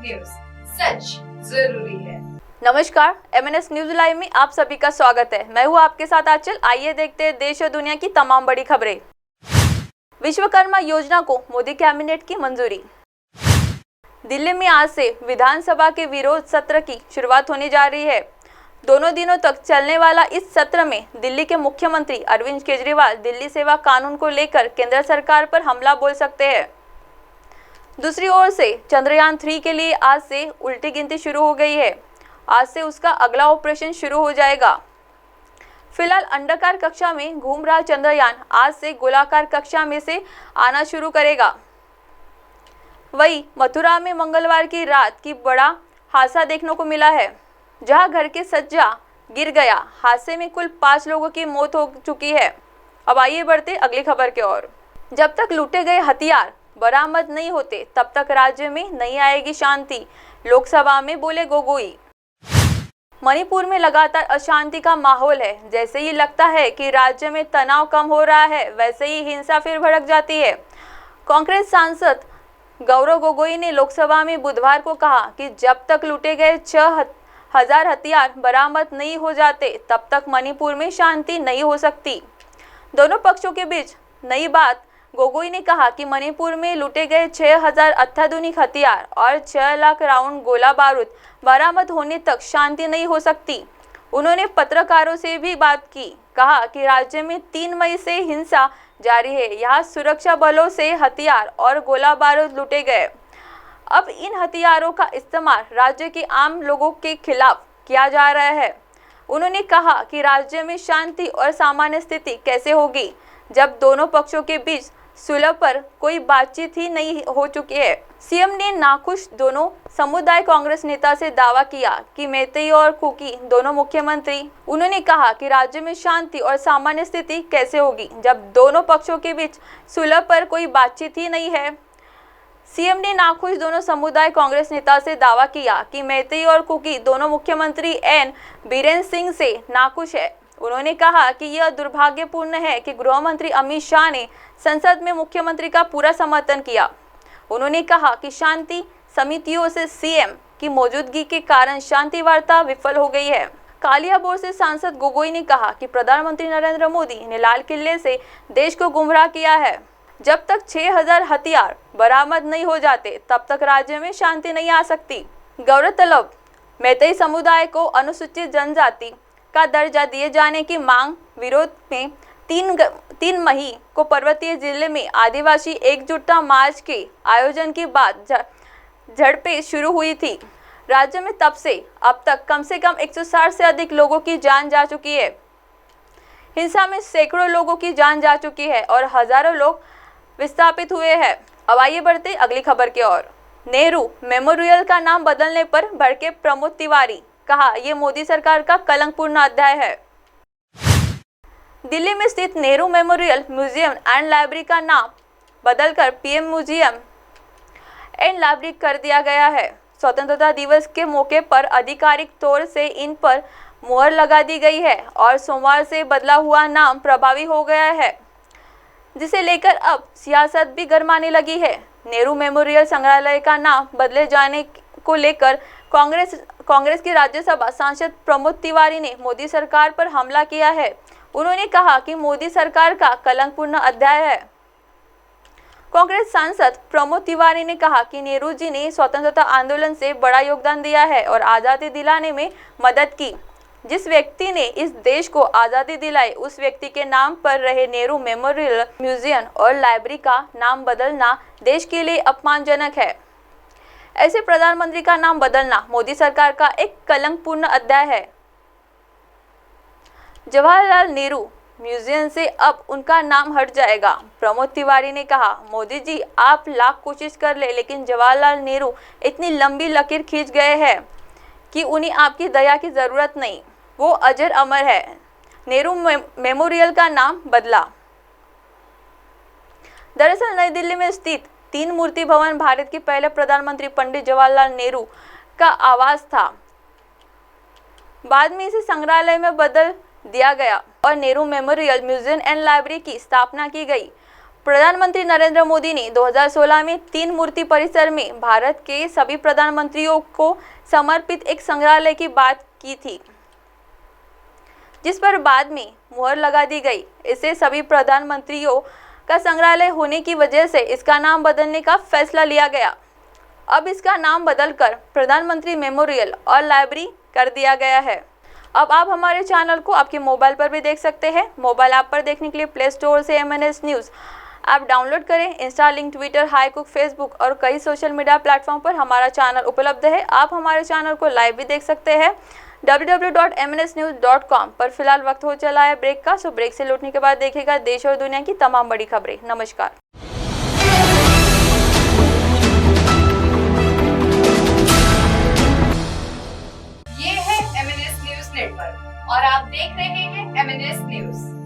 News, सच जरूरी है। नमस्कार, MNS न्यूज लाइव में आप सभी का स्वागत है। मैं हूँ आपके साथ आंचल। आइए देखते हैं देश और दुनिया की तमाम बड़ी खबरें। विश्वकर्मा योजना को मोदी कैबिनेट की मंजूरी। दिल्ली में आज से विधानसभा के विरोध सत्र की शुरुआत होने जा रही है। दोनों दिनों तक चलने वाला इस सत्र में दिल्ली के मुख्यमंत्री अरविंद केजरीवाल दिल्ली सेवा कानून को लेकर केंद्र सरकार पर हमला बोल सकते हैं। दूसरी ओर से चंद्रयान 3 के लिए आज से उल्टी गिनती शुरू हो गई है। आज से उसका अगला ऑपरेशन शुरू हो जाएगा। फिलहाल अंडाकार कक्षा में घूम रहा चंद्रयान आज से गोलाकार कक्षा में से आना शुरू करेगा। वहीं मथुरा में मंगलवार की रात की बड़ा हादसा देखने को मिला है, जहां घर के सज्जा गिर गया। हादसे में कुल 5 लोगों की मौत हो चुकी है। अब आइए बढ़ते अगली खबर की ओर। जब तक लूटे गए हथियार बरामद नहीं होते तब तक राज्य में नहीं आएगी शांति, लोकसभा में बोले गोगोई। मणिपुर में लगातार अशांति का माहौल है। जैसे ही लगता है कि राज्य में तनाव कम हो रहा है, वैसे ही हिंसा फिर भड़क जाती है। कांग्रेस सांसद गौरव गोगोई ने लोकसभा में बुधवार को कहा कि जब तक लूटे गए 6,000 हथियार बरामद नहीं हो जाते तब तक मणिपुर में शांति नहीं हो सकती। दोनों पक्षों के बीच नई बात। गोगोई ने कहा कि मणिपुर में लूटे गए 6,000 अत्याधुनिक हथियार और 6 लाख राउंड गोला बारूद बरामद होने तक शांति नहीं हो सकती। उन्होंने पत्रकारों से भी बात की। कहा कि राज्य में 3 मई से हिंसा जारी है। यहाँ सुरक्षा बलों से हथियार और गोला बारूद लूटे गए। अब इन हथियारों का इस्तेमाल राज्य के आम लोगों के खिलाफ किया जा रहा है। उन्होंने कहा कि राज्य में शांति और सामान्य स्थिति कैसे होगी जब दोनों पक्षों के बीच सुलह पर कोई बातचीत ही नहीं हो चुकी है। सीएम ने नाखुश दोनों समुदाय कांग्रेस नेता से दावा किया कि मैतेई और कुकी दोनों मुख्यमंत्री। उन्होंने कहा कि राज्य में शांति और सामान्य स्थिति कैसे होगी जब दोनों पक्षों के बीच सुलह पर कोई बातचीत ही नहीं है। सीएम ने नाखुश दोनों समुदाय कांग्रेस नेता से दावा किया कि मैतेई और कुकी दोनों मुख्यमंत्री एन बीरेन्द्र सिंह से नाखुश है। उन्होंने कहा कि यह दुर्भाग्यपूर्ण है कि गृह मंत्री अमित शाह ने संसद में मुख्यमंत्री का पूरा समर्थन किया। उन्होंने कहा कि शांति समितियों से सीएम की मौजूदगी के कारण शांति वार्ता विफल हो गई है। कालियाबोर से सांसद गोगोई ने कहा कि प्रधानमंत्री नरेंद्र मोदी ने लाल किले से देश को गुमराह किया है। जब तक 6,000 हथियार बरामद नहीं हो जाते तब तक राज्य में शांति नहीं आ सकती। गौरतलब, मैतेई समुदाय को अनुसूचित जनजाति का दर्जा दिए जाने की मांग विरोध में 3 मई को पर्वतीय जिले में आदिवासी एकजुटता मार्च के आयोजन के बाद झड़पें शुरू हुई थी। राज्य में तब से अब तक कम से कम 160 से अधिक लोगों की जान जा चुकी है। हिंसा में सैकड़ों लोगों की जान जा चुकी है और हजारों लोग विस्थापित हुए हैं। अब आइए बढ़ते अगली खबर की ओर। नेहरू मेमोरियल का नाम बदलने पर भड़के प्रमोद तिवारी। कहा, यह मोदी सरकार का कलंकपूर्ण अध्याय है। दिल्ली में स्थित Nehru memorial museum and library का नाम बदलकर पीएम म्यूजियम एंड लाइब्रेरी कर दिया गया है। स्वतंत्रता दिवस के मौके पर आधिकारिक तौर से इन पर मुहर लगा दी गई है और सोमवार से बदला हुआ नाम प्रभावी हो गया है, जिसे लेकर अब सियासत भी गरमाने लगी है। नेहरू मेमोरियल संग्रहालय का नाम बदले जाने को लेकर कांग्रेस की राज्यसभा सांसद प्रमोद तिवारी ने मोदी सरकार पर हमला किया है। उन्होंने कहा कि मोदी सरकार का कलंकपूर्ण अध्याय है। कांग्रेस सांसद प्रमोद तिवारी ने कहा कि नेहरू जी ने स्वतंत्रता आंदोलन से बड़ा योगदान दिया है और आज़ादी दिलाने में मदद की। जिस व्यक्ति ने इस देश को आज़ादी दिलाई, उस व्यक्ति के नाम पर रहे नेहरू मेमोरियल म्यूजियम और लाइब्रेरी का नाम बदलना देश के लिए अपमानजनक है। ऐसे प्रधानमंत्री का नाम बदलना मोदी सरकार का एक कलंकपूर्ण अध्याय है। जवाहरलाल नेहरू म्यूजियम से अब उनका नाम हट जाएगा। प्रमोद तिवारी ने कहा, मोदी जी आप लाख कोशिश कर ले, लेकिन जवाहरलाल नेहरू इतनी लंबी लकीर खींच गए हैं कि उन्हें आपकी दया की जरूरत नहीं। वो अजर अमर है। नेहरू मेमोरियल का नाम बदला। दरअसल नई दिल्ली में स्थित 3 मूर्ति भवन भारत के पहले प्रधानमंत्री पंडित जवाहरलाल नेहरू का आवास था। बाद में इसे संग्रहालय में बदल दिया गया और Nehru memorial museum and library की स्थापना की गई। प्रधानमंत्री नरेंद्र मोदी ने 2016 में 3 मूर्ति परिसर में भारत के सभी प्रधानमंत्रियों को समर्पित एक संग्रहालय की बात की थी, जिस पर बाद में मुहर लगा दी गई। इसे सभी प्रधानमंत्रियों का संग्रहालय होने की वजह से इसका नाम बदलने का फैसला लिया गया। अब इसका नाम बदलकर प्रधानमंत्री मेमोरियल और लाइब्रेरी कर दिया गया है। अब आप हमारे चैनल को आपके मोबाइल पर भी देख सकते हैं। मोबाइल ऐप पर देखने के लिए प्ले स्टोर से MNS न्यूज़ ऐप डाउनलोड करें। इंस्टा, लिंक, ट्विटर, हाईकुक, फेसबुक और कई सोशल मीडिया प्लेटफॉर्म पर हमारा चैनल उपलब्ध है। आप हमारे चैनल को लाइव भी देख सकते हैं www.mnsnews.com पर। फिलहाल वक्त हो चला है ब्रेक का, सो ब्रेक से लौटने के बाद देखिएगा देश और दुनिया की तमाम बड़ी खबरें। नमस्कार। ये है MNS न्यूज नेटवर्क और आप देख रहे हैं MNS न्यूज।